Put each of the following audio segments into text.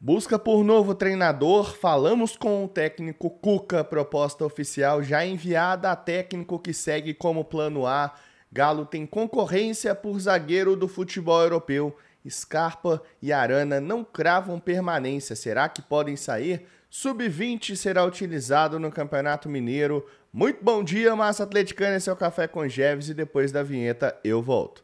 Busca por novo treinador, falamos com o técnico Cuca, proposta oficial já enviada a técnico que segue como plano A. Galo tem concorrência por zagueiro do futebol europeu. Scarpa e Arana não cravam permanência. Será que podem sair? Sub-20 será utilizado no Campeonato Mineiro. Muito bom dia, massa atleticana, esse é o Café com Geves e depois da vinheta eu volto.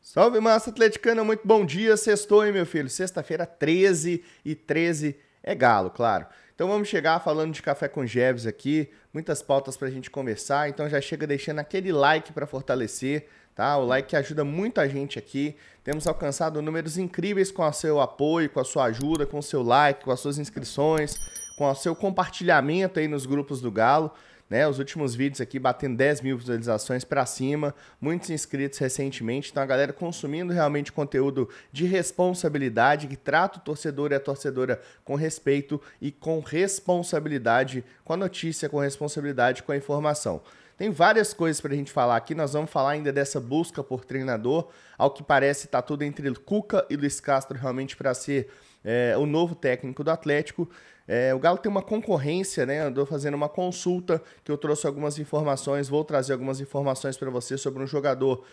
Salve, massa atleticana, muito bom dia, sextou, hein, meu filho? Sexta-feira, 13 e 13 é Galo, claro. Então vamos chegar falando de Café com Geves aqui, muitas pautas pra gente conversar, então já chega deixando aquele like pra fortalecer, tá? O like que ajuda muita gente aqui. Temos alcançado números incríveis com o seu apoio, com a sua ajuda, com o seu like, com as suas inscrições, com o seu compartilhamento aí nos grupos do Galo. Né, os últimos vídeos aqui batendo 10 mil visualizações para cima, muitos inscritos recentemente, então a galera consumindo realmente conteúdo de responsabilidade, que trata o torcedor e a torcedora com respeito e com responsabilidade, com a notícia, com responsabilidade, com a informação. Tem várias coisas para a gente falar aqui, nós vamos falar ainda dessa busca por treinador, ao que parece tá tudo entre Cuca e Luiz Castro realmente para ser o novo técnico do Atlético. O Galo tem uma concorrência, né? Andou fazendo uma consulta que eu trouxe algumas informações, vou trazer algumas informações para você sobre um jogador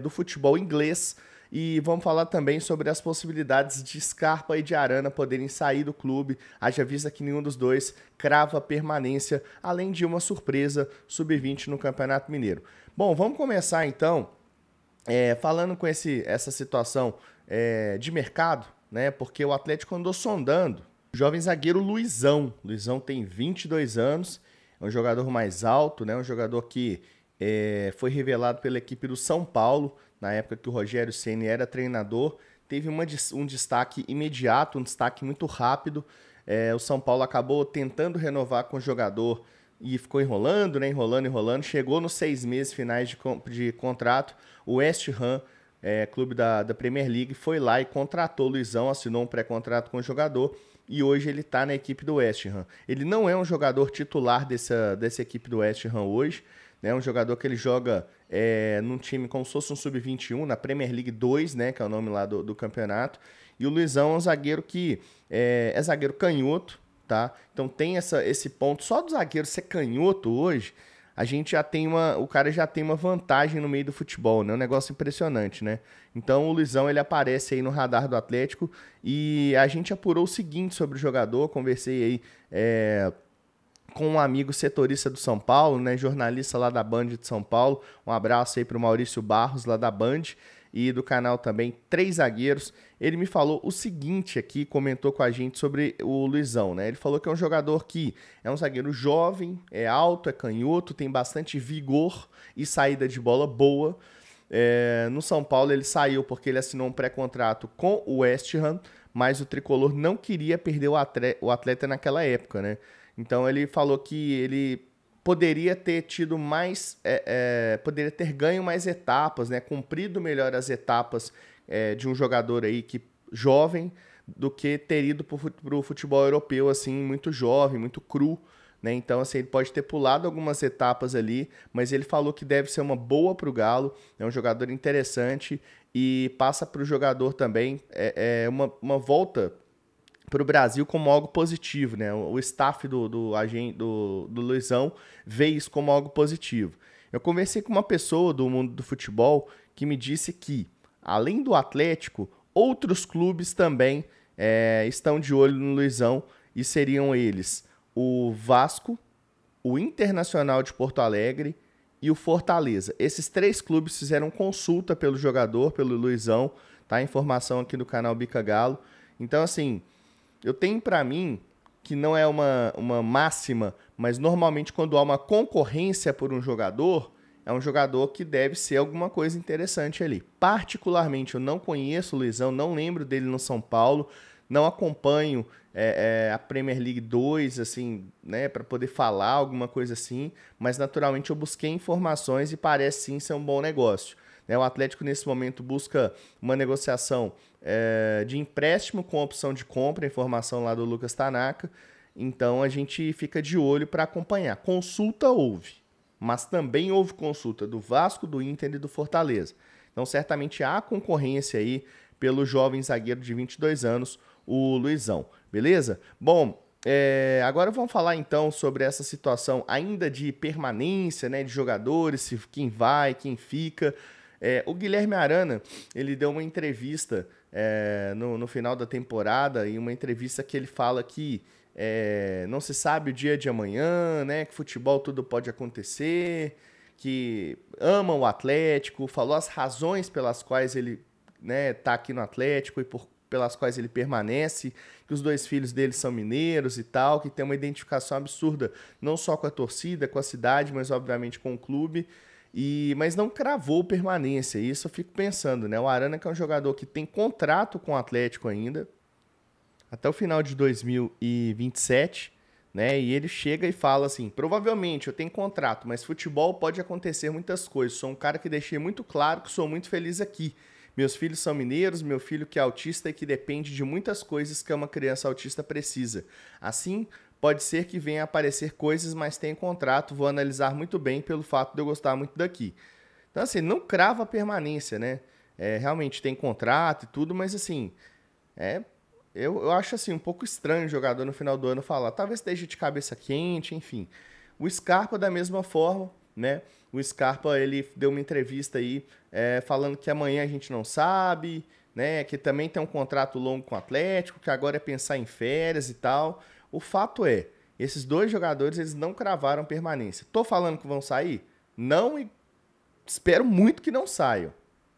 do futebol inglês e vamos falar também sobre as possibilidades de Scarpa e de Arana poderem sair do clube, haja vista que nenhum dos dois crava permanência, além de uma surpresa sub-20 no Campeonato Mineiro. Bom, vamos começar então falando com essa situação de mercado, né? Porque o Atlético andou sondando o jovem zagueiro Luizão. Luizão tem 22 anos, é um jogador mais alto, né? Um jogador que foi revelado pela equipe do São Paulo, na época que o Rogério Ceni era treinador. Teve um destaque imediato, um destaque muito rápido. O São Paulo acabou tentando renovar com o jogador e ficou enrolando, né? Enrolando. Chegou nos 6 meses finais de contrato. O West Ham, clube da Premier League, foi lá e contratou o Luizão, assinou um pré-contrato com o jogador. E hoje ele está na equipe do West Ham. Ele não é um jogador titular dessa equipe do West Ham hoje, né? Um jogador que ele joga num time como se fosse um sub-21, na Premier League 2, né? Que é o nome lá do campeonato. E o Luizão é um zagueiro que é zagueiro canhoto, tá? Então tem esse ponto. Só do zagueiro ser canhoto hoje, a gente já tem o cara já tem uma vantagem no meio do futebol, né? Um negócio impressionante, né? Então o Luizão, ele aparece aí no radar do Atlético e a gente apurou o seguinte sobre o jogador, conversei aí com um amigo setorista do São Paulo, né? Jornalista lá da Band de São Paulo, um abraço aí pro Maurício Barros lá da Band e do canal também Três Zagueiros. Ele me falou o seguinte aqui, comentou com a gente sobre o Luizão, né? Ele falou que é um jogador que é um zagueiro jovem, é alto, é canhoto, tem bastante vigor e saída de bola boa. No São Paulo ele saiu porque ele assinou um pré-contrato com o West Ham, mas o tricolor não queria perder o atleta naquela época, né? Então ele falou que ele poderia ter tido poderia ter ganho mais etapas, né? Cumprido melhor as etapas de um jogador aí jovem do que ter ido para o futebol europeu assim, muito jovem, muito cru, né? Então assim, ele pode ter pulado algumas etapas ali, mas ele falou que deve ser uma boa para o Galo, é um jogador interessante e passa para o jogador também uma volta para o Brasil como algo positivo, né? O staff do Luizão vê isso como algo positivo. Eu conversei com uma pessoa do mundo do futebol que me disse que, além do Atlético, outros clubes também estão de olho no Luizão e seriam eles o Vasco, o Internacional de Porto Alegre e o Fortaleza. Esses 3 clubes fizeram consulta pelo jogador, pelo Luizão, tá? Informação aqui no canal Bica Galo. Então, assim, eu tenho para mim que não é uma máxima, mas normalmente quando há uma concorrência por um jogador, é um jogador que deve ser alguma coisa interessante ali. Particularmente, eu não conheço o Luizão, não lembro dele no São Paulo, não acompanho a Premier League 2, assim, né, para poder falar alguma coisa assim, mas naturalmente eu busquei informações e parece sim ser um bom negócio. O Atlético, nesse momento, busca uma negociação de empréstimo com opção de compra, informação lá do Lucas Tanaka, Então a gente fica de olho para acompanhar. Consulta houve, mas também houve consulta do Vasco, do Inter e do Fortaleza. Então certamente há concorrência aí pelo jovem zagueiro de 22 anos, o Luizão. Beleza? Bom, agora vamos falar então sobre essa situação ainda de permanência, né, de jogadores, quem vai, quem fica. O Guilherme Arana, ele deu uma entrevista no final da temporada, e uma entrevista que ele fala que não se sabe o dia de amanhã, né, que futebol tudo pode acontecer, que ama o Atlético, falou as razões pelas quais ele, né, tá aqui no Atlético e pelas quais ele permanece, que os 2 filhos dele são mineiros e tal, que tem uma identificação absurda, não só com a torcida, com a cidade, mas obviamente com o clube, mas não cravou permanência. Isso eu fico pensando, né? O Arana, que é um jogador que tem contrato com o Atlético ainda, até o final de 2027, né? E ele chega e fala assim, provavelmente eu tenho contrato, mas futebol pode acontecer muitas coisas. Sou um cara que deixei muito claro que sou muito feliz aqui. Meus filhos são mineiros, meu filho que é autista e que depende de muitas coisas que uma criança autista precisa. Assim, pode ser que venha a aparecer coisas, mas tem contrato, vou analisar muito bem pelo fato de eu gostar muito daqui. Então, assim, não crava a permanência, né? Realmente tem contrato e tudo, mas assim, eu acho assim um pouco estranho o jogador no final do ano falar, talvez esteja de cabeça quente, enfim. O Scarpa da mesma forma, né? O Scarpa, ele deu uma entrevista aí falando que amanhã a gente não sabe, né? Que também tem um contrato longo com o Atlético, que agora é pensar em férias e tal. O fato é, esses 2 jogadores, eles não cravaram permanência. Tô falando que vão sair? Não, e espero muito que não saiam.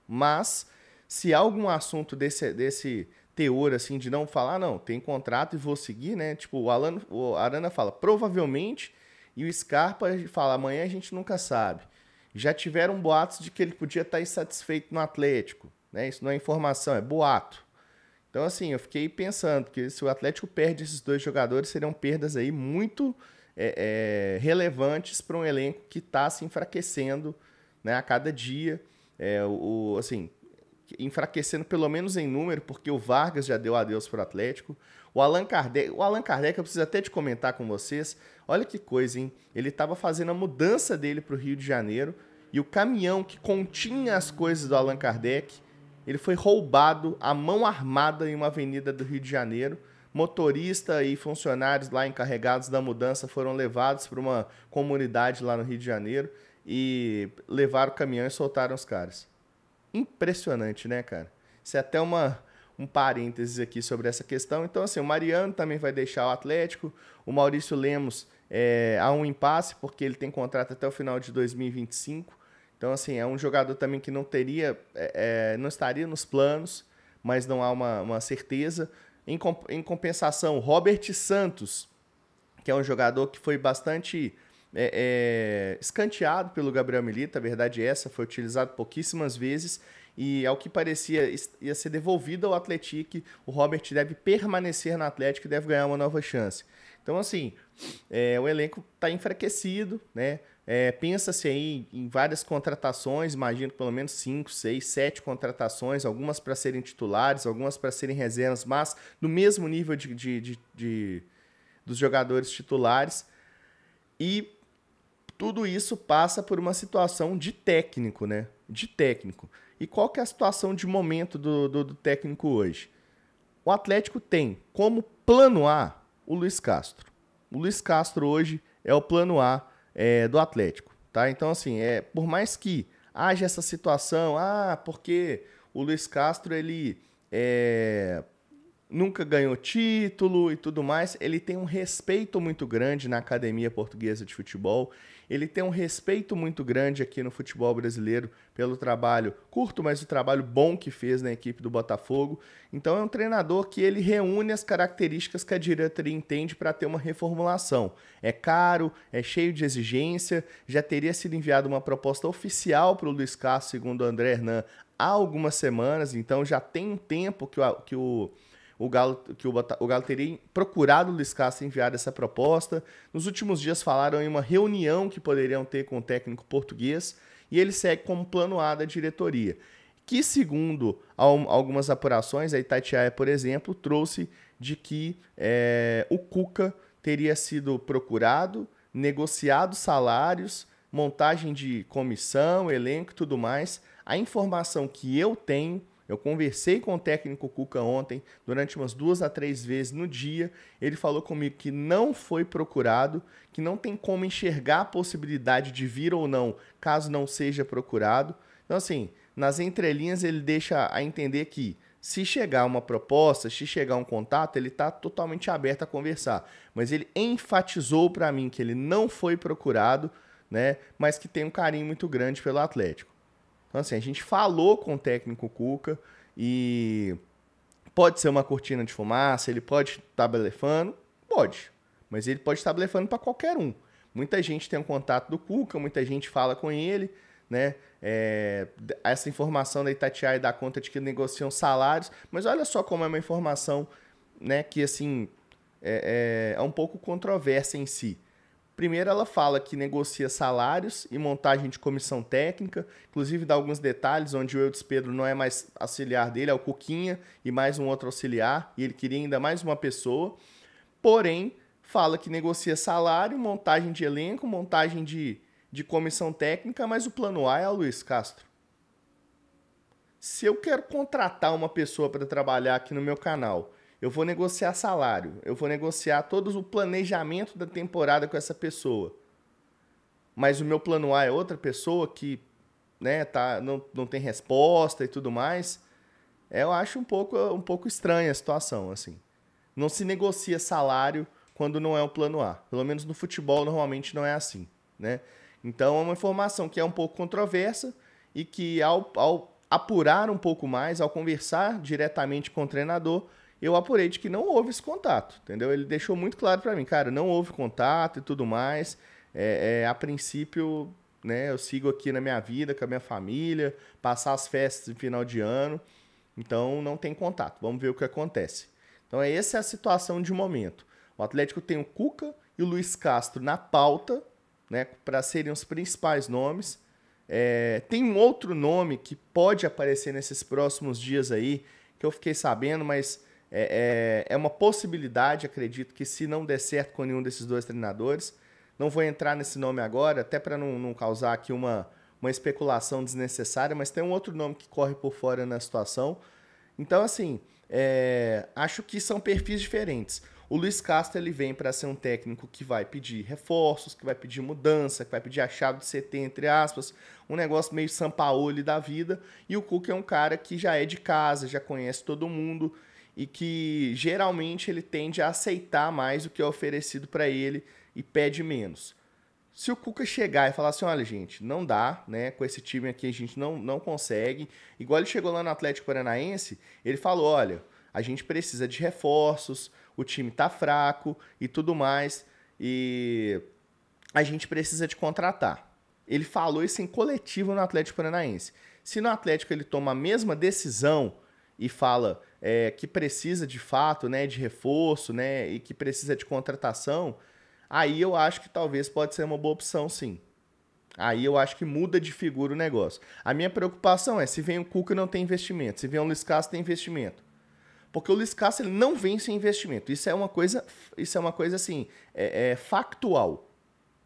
Mas, se há algum assunto desse teor, assim, de não falar, não, tem contrato e vou seguir, né? Tipo, o Arana fala, provavelmente, e o Scarpa fala, amanhã a gente nunca sabe. Já tiveram boatos de que ele podia estar insatisfeito no Atlético, né? Isso não é informação, é boato. Então, assim, eu fiquei pensando que se o Atlético perde esses 2 jogadores, seriam perdas aí muito relevantes para um elenco que está se enfraquecendo, né, a cada dia. Assim, enfraquecendo pelo menos em número, porque o Vargas já deu adeus para o Atlético. O Allan Kardec, eu preciso até de comentar com vocês. Olha que coisa, hein? Ele estava fazendo a mudança dele para o Rio de Janeiro e o caminhão que continha as coisas do Allan Kardec, ele foi roubado à mão armada em uma avenida do Rio de Janeiro. Motorista e funcionários lá encarregados da mudança foram levados para uma comunidade lá no Rio de Janeiro e levaram o caminhão e soltaram os caras. Impressionante, né, cara? Isso é até um parênteses aqui sobre essa questão. Então, assim, o Mariano também vai deixar o Atlético. O Maurício Lemos, há um impasse, porque ele tem contrato até o final de 2025. Então, assim, é um jogador também que não estaria nos planos, mas não há uma certeza. Em compensação, Robert Santos, que é um jogador que foi bastante escanteado pelo Gabriel Milito, a verdade é essa, foi utilizado pouquíssimas vezes e, ao que parecia, ia ser devolvido ao Atlético. O Robert deve permanecer no Atlético e deve ganhar uma nova chance. Então, assim, o elenco está enfraquecido, né? Pensa-se aí em várias contratações, imagino pelo menos 5, 6, 7 contratações, algumas para serem titulares, algumas para serem reservas, mas no mesmo nível dos jogadores titulares. E tudo isso passa por uma situação de técnico, né? De técnico. E qual que é a situação de momento do técnico hoje? O Atlético tem como plano A o Luiz Castro. O Luiz Castro hoje é o plano A do Atlético, tá? Então, assim, por mais que haja essa situação, porque o Luiz Castro, ele nunca ganhou título e tudo mais, ele tem um respeito muito grande na Academia Portuguesa de Futebol, ele tem um respeito muito grande aqui no futebol brasileiro pelo trabalho curto, mas o trabalho bom que fez na equipe do Botafogo. Então é um treinador que ele reúne as características que a diretoria entende para ter uma reformulação. É caro, é cheio de exigência, já teria sido enviada uma proposta oficial para o Luiz Castro, segundo o André Hernan, há algumas semanas, então já tem um tempo que o Galo teria procurado o Luiz Castro enviar essa proposta. Nos últimos dias falaram em uma reunião que poderiam ter com o técnico português e ele segue como plano A da diretoria, que, segundo algumas apurações, a Itatiaia, por exemplo, trouxe de que o Cuca teria sido procurado, negociado salários, montagem de comissão, elenco e tudo mais. A informação que eu tenho, eu conversei com o técnico Cuca ontem, durante umas 2 a 3 vezes no dia, ele falou comigo que não foi procurado, que não tem como enxergar a possibilidade de vir ou não, caso não seja procurado. Então, assim, nas entrelinhas ele deixa a entender que se chegar uma proposta, se chegar um contato, ele está totalmente aberto a conversar. Mas ele enfatizou para mim que ele não foi procurado, né, mas que tem um carinho muito grande pelo Atlético. Então, assim, a gente falou com o técnico Cuca e pode ser uma cortina de fumaça, ele pode estar blefando? Pode, mas ele pode estar blefando para qualquer um. Muita gente tem um contato do Cuca, muita gente fala com ele, né? Essa informação da Itatiaia dá conta de que negociam salários, mas olha só como é uma informação, né, que assim é um pouco controversa em si. Primeiro, ela fala que negocia salários e montagem de comissão técnica, inclusive dá alguns detalhes onde o Eudes Pedro não é mais auxiliar dele, é o Cuquinha e mais um outro auxiliar, e ele queria ainda mais uma pessoa. Porém, fala que negocia salário, montagem de elenco, montagem de comissão técnica, mas o plano A é o Luiz Castro. Se eu quero contratar uma pessoa para trabalhar aqui no meu canal, eu vou negociar salário, eu vou negociar todo o planejamento da temporada com essa pessoa. Mas o meu plano A é outra pessoa que, né, não tem resposta e tudo mais. Eu acho um pouco estranha a situação, assim. Não se negocia salário quando não é o plano A. Pelo menos no futebol normalmente não é assim, né? Então é uma informação que é um pouco controversa e que ao apurar um pouco mais, ao conversar diretamente com o treinador, eu apurei de que não houve esse contato, entendeu? Ele deixou muito claro para mim, cara, não houve contato e tudo mais. A princípio, né, eu sigo aqui na minha vida, com a minha família, passar as festas de final de ano, então não tem contato. Vamos ver o que acontece. Então essa é a situação de momento. O Atlético tem o Cuca e o Luiz Castro na pauta, né, para serem os principais nomes. Tem um outro nome que pode aparecer nesses próximos dias aí, que eu fiquei sabendo, mas é uma possibilidade, acredito que se não der certo com nenhum desses dois treinadores. Não vou entrar nesse nome agora, até para não causar aqui uma especulação desnecessária, mas tem um outro nome que corre por fora na situação. Então, assim, acho que são perfis diferentes. O Luiz Castro ele vem para ser um técnico que vai pedir reforços, que vai pedir mudança, que vai pedir a chave de CT, entre aspas, um negócio meio Sampaoli da vida. E o Cuca é um cara que já é de casa, já conhece todo mundo e que geralmente ele tende a aceitar mais o que é oferecido para ele e pede menos. Se o Cuca chegar e falar assim, olha gente, não dá, né? Com esse time aqui a gente não consegue. Igual ele chegou lá no Atlético Paranaense, ele falou, olha, a gente precisa de reforços, o time tá fraco e tudo mais, e a gente precisa de contratar. Ele falou isso em coletivo no Atlético Paranaense. Se no Atlético ele toma a mesma decisão e fala que precisa de fato, né, de reforço, né, e que precisa de contratação, aí eu acho que talvez pode ser uma boa opção, sim. Aí eu acho que muda de figura o negócio. A minha preocupação é se vem o Cuca não tem investimento, se vem o Luiz Castro tem investimento. Porque o Luiz Castro ele não vem sem investimento. Isso é uma coisa assim, factual.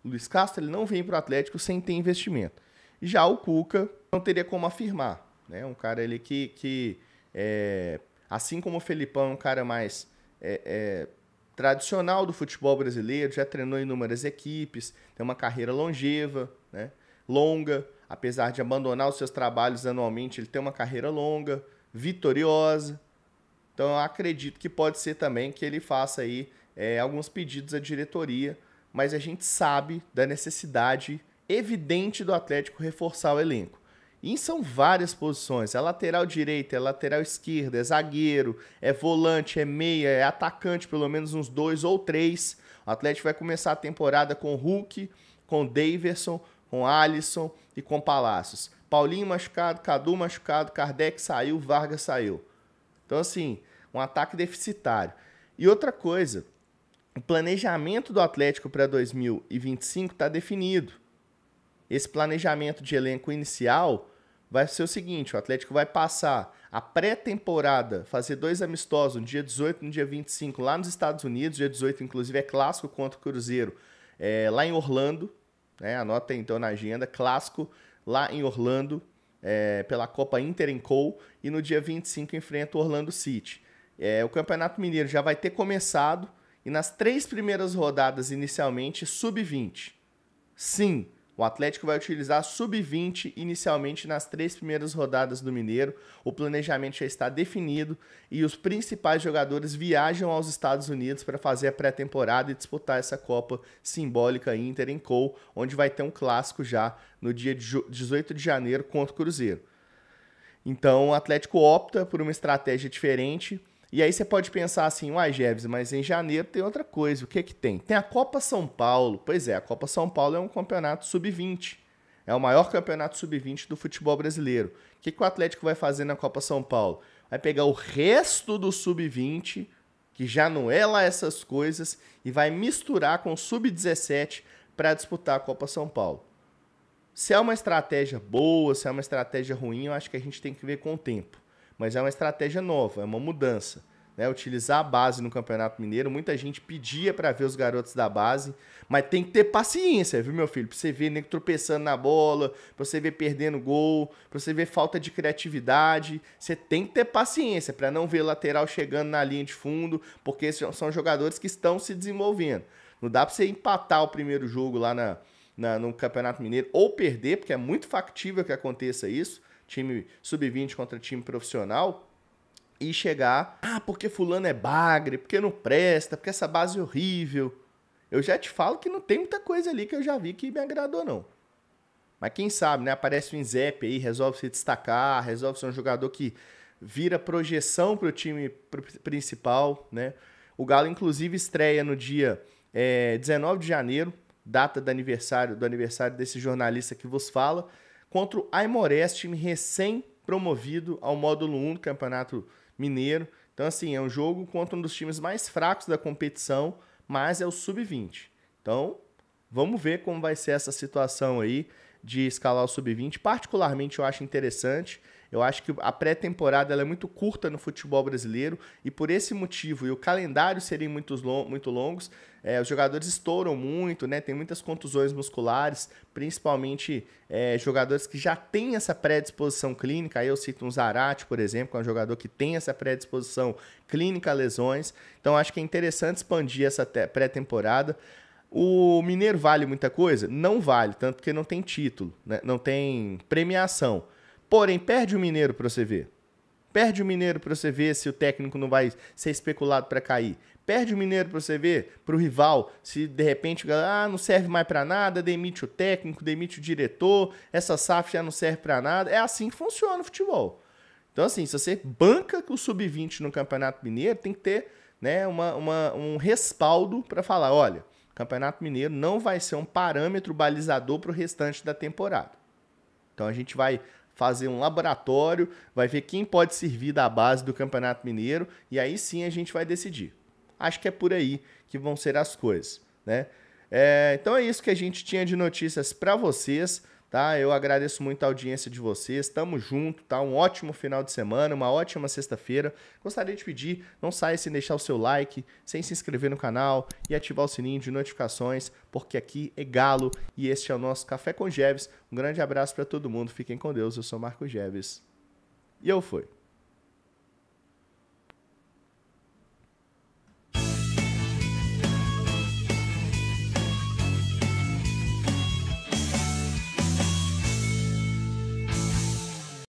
O Luiz Castro ele não vem para o Atlético sem ter investimento. Já o Cuca não teria como afirmar, né? Um cara ele que assim como o Felipão é um cara mais tradicional do futebol brasileiro, já treinou em inúmeras equipes, tem uma carreira longeva, né? Longa, apesar de abandonar os seus trabalhos anualmente, ele tem uma carreira longa, vitoriosa. Então eu acredito que pode ser também que ele faça aí alguns pedidos à diretoria, mas a gente sabe da necessidade evidente do Atlético reforçar o elenco. E são várias posições, é lateral direita, é lateral esquerda, é zagueiro, é volante, é meia, é atacante, pelo menos uns 2 ou 3. O Atlético vai começar a temporada com Hulk, com Daverson, com Alisson e com Palácios. Paulinho machucado, Cadu machucado, Kardec saiu, Vargas saiu. Então, assim, um ataque deficitário. E outra coisa, o planejamento do Atlético para 2025 está definido. Esse planejamento de elenco inicial vai ser o seguinte, o Atlético vai passar a pré-temporada, fazer 2 amistosos, no dia 18 e no dia 25, lá nos Estados Unidos. Dia 18, inclusive, é clássico contra o Cruzeiro, lá em Orlando, né? Anota aí, então na agenda, clássico lá em Orlando, pela Copa Interco, e no dia 25 enfrenta o Orlando City. O Campeonato Mineiro já vai ter começado, e nas 3 primeiras rodadas, inicialmente, sub-20. Sim, o Atlético vai utilizar sub-20 inicialmente nas 3 primeiras rodadas do Mineiro. O planejamento já está definido e os principais jogadores viajam aos Estados Unidos para fazer a pré-temporada e disputar essa Copa simbólica Interco, onde vai ter um clássico já no dia 18 de janeiro contra o Cruzeiro. Então o Atlético opta por uma estratégia diferente. E aí você pode pensar assim, uai, Jeves, mas em janeiro tem outra coisa. O que que tem? Tem a Copa São Paulo. Pois é, a Copa São Paulo é um campeonato sub-20. É o maior campeonato sub-20 do futebol brasileiro. O que que o Atlético vai fazer na Copa São Paulo? Vai pegar o resto do sub-20, que já não é lá essas coisas, e vai misturar com o sub-17 para disputar a Copa São Paulo. Se é uma estratégia boa, se é uma estratégia ruim, eu acho que a gente tem que ver com o tempo. Mas é uma estratégia nova, é uma mudança. Né? Utilizar a base no Campeonato Mineiro, muita gente pedia para ver os garotos da base, mas tem que ter paciência, viu, meu filho? Para você ver nego tropeçando na bola, para você ver perdendo gol, para você ver falta de criatividade. Você tem que ter paciência para não ver lateral chegando na linha de fundo, porque são jogadores que estão se desenvolvendo. Não dá para você empatar o primeiro jogo lá no Campeonato Mineiro ou perder, porque é muito factível que aconteça isso. Time sub-20 contra time profissional, e chegar, porque fulano é bagre, porque não presta, porque essa base é horrível. Eu já te falo que não tem muita coisa ali que eu já vi que me agradou, não. Mas quem sabe, né? Aparece o Inzep aí, resolve se destacar, resolve ser um jogador que vira projeção para o time principal, né? O Galo, inclusive, estreia no dia 19 de janeiro, data do aniversário desse jornalista que vos fala, contra o Aimorés, time recém-promovido ao módulo 1 do Campeonato Mineiro. Então, assim, é um jogo contra um dos times mais fracos da competição, mas é o sub-20. Então, vamos ver como vai ser essa situação aí de escalar o sub-20. Particularmente, eu acho interessante. Eu acho que a pré-temporada ela é muito curta no futebol brasileiro e por esse motivo, e o calendário serem muito longos, os jogadores estouram muito, né? Tem muitas contusões musculares, principalmente jogadores que já têm essa predisposição clínica. Aí eu cito um Zarate, por exemplo, que é um jogador que tem essa predisposição clínica a lesões. Então acho que é interessante expandir essa pré-temporada. O Mineiro vale muita coisa? Não vale, tanto porque não tem título, né? Não tem premiação. Porém, perde o Mineiro para você ver. Perde o Mineiro para você ver se o técnico não vai ser especulado para cair. Perde o Mineiro para você ver, para o rival, se de repente não serve mais para nada, demite o técnico, demite o diretor, essa SAF já não serve para nada. É assim que funciona o futebol. Então, assim, se você banca o sub-20 no Campeonato Mineiro, tem que ter, né, um respaldo para falar, olha, o Campeonato Mineiro não vai ser um parâmetro balizador para o restante da temporada. Então a gente vai fazer um laboratório, vai ver quem pode servir da base do Campeonato Mineiro e aí sim a gente vai decidir. Acho que é por aí que vão ser as coisas, né? Então é isso que a gente tinha de notícias para vocês, tá? Eu agradeço muito a audiência de vocês, tamo junto, tá? Um ótimo final de semana, uma ótima sexta-feira. Gostaria de pedir, não saia sem deixar o seu like, sem se inscrever no canal e ativar o sininho de notificações, porque aqui é Galo e este é o nosso Café com Jeves. Um grande abraço para todo mundo, fiquem com Deus, eu sou Marco Jeves e eu fui.